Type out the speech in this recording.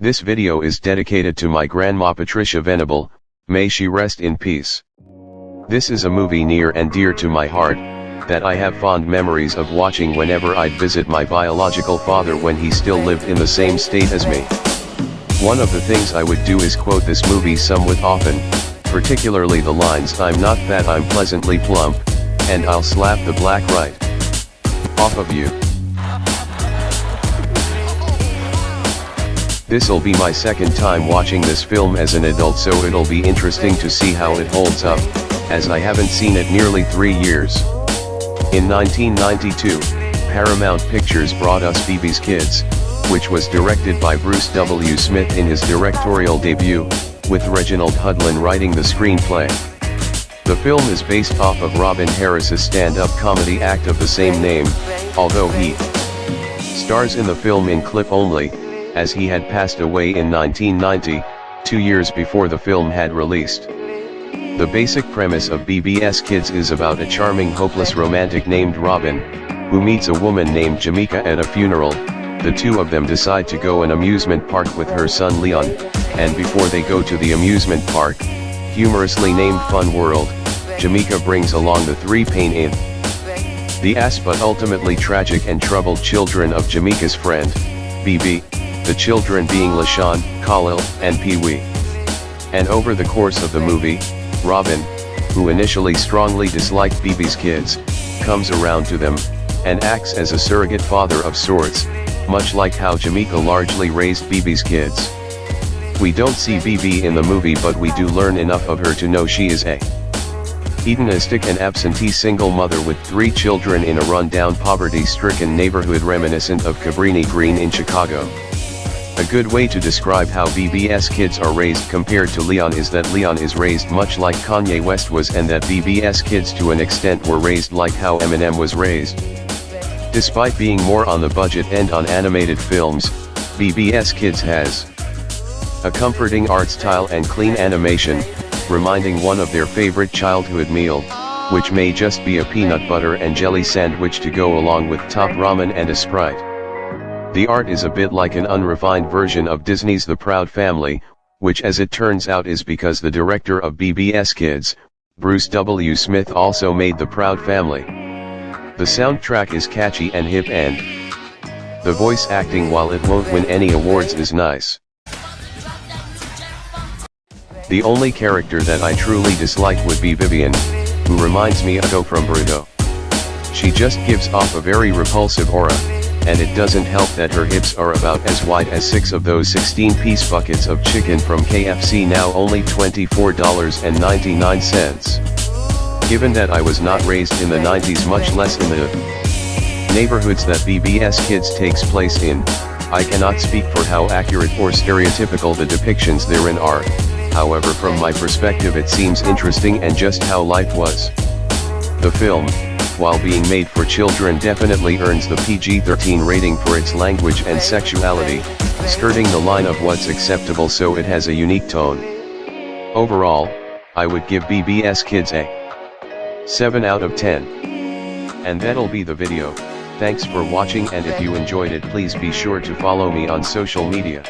This video is dedicated to my grandma Patricia Venable, may she rest in peace. This is a movie near and dear to my heart, that I have fond memories of watching whenever I'd visit my biological father when he still lived in the same state as me. One of the things I would do is quote this movie somewhat often, particularly the lines "I'm not fat, I'm pleasantly plump," and "I'll slap the black right off of you." This'll be my second time watching this film as an adult, so it'll be interesting to see how it holds up, as I haven't seen it nearly 3 years. In 1992, Paramount Pictures brought us Bébé's Kids, which was directed by Bruce W. Smith in his directorial debut, with Reginald Hudlin writing the screenplay. The film is based off of Robin Harris's stand-up comedy act of the same name, although he stars in the film in clip only, as he had passed away in 1990, 2 years before the film had released. The basic premise of Bébé's Kids is about a charming hopeless romantic named Robin, who meets a woman named Jamaica at a funeral. The two of them decide to go an amusement park with her son Leon, and before they go to the amusement park, humorously named Fun World, Jamaica brings along the three pain in the ass but ultimately tragic and troubled children of Jamaica's friend, Bébé, the children being LaShawn, Khalil, and Pee-wee. And over the course of the movie, Robin, who initially strongly disliked Bébé's kids, comes around to them, and acts as a surrogate father of sorts, much like how Jamaica largely raised Bébé's kids. We don't see Bébé in the movie, but we do learn enough of her to know she is a hedonistic and absentee single mother with 3 children in a run-down poverty-stricken neighborhood reminiscent of Cabrini Green in Chicago. A good way to describe how Bébé's kids are raised compared to Leon is that Leon is raised much like Kanye West was, and that Bébé's kids to an extent were raised like how Eminem was raised. Despite being more on the budget end on animated films, Bébé's Kids has a comforting art style and clean animation, reminding one of their favorite childhood meal, which may just be a peanut butter and jelly sandwich to go along with top ramen and a Sprite. The art is a bit like an unrefined version of Disney's The Proud Family, which as it turns out is because the director of Bébé's Kids, Bruce W. Smith, also made The Proud Family. The soundtrack is catchy and hip, and the voice acting, while it won't win any awards, is nice. The only character that I truly dislike would be Vivian, who reminds me of Go from Bruto. She just gives off a very repulsive aura, and it doesn't help that her hips are about as wide as 6 of those 16-piece buckets of chicken from KFC, now only $24.99. Given that I was not raised in the 90s, much less in the neighborhoods that Bébé's Kids takes place in, I cannot speak for how accurate or stereotypical the depictions therein are. However, from my perspective it seems interesting and just how life was. The film, while being made for children, definitely earns the PG-13 rating for its language and sexuality, skirting the line of what's acceptable, so it has a unique tone. Overall, I would give Bébé's Kids a 7 out of 10. And that'll be the video. Thanks for watching, and if you enjoyed it, please be sure to follow me on social media.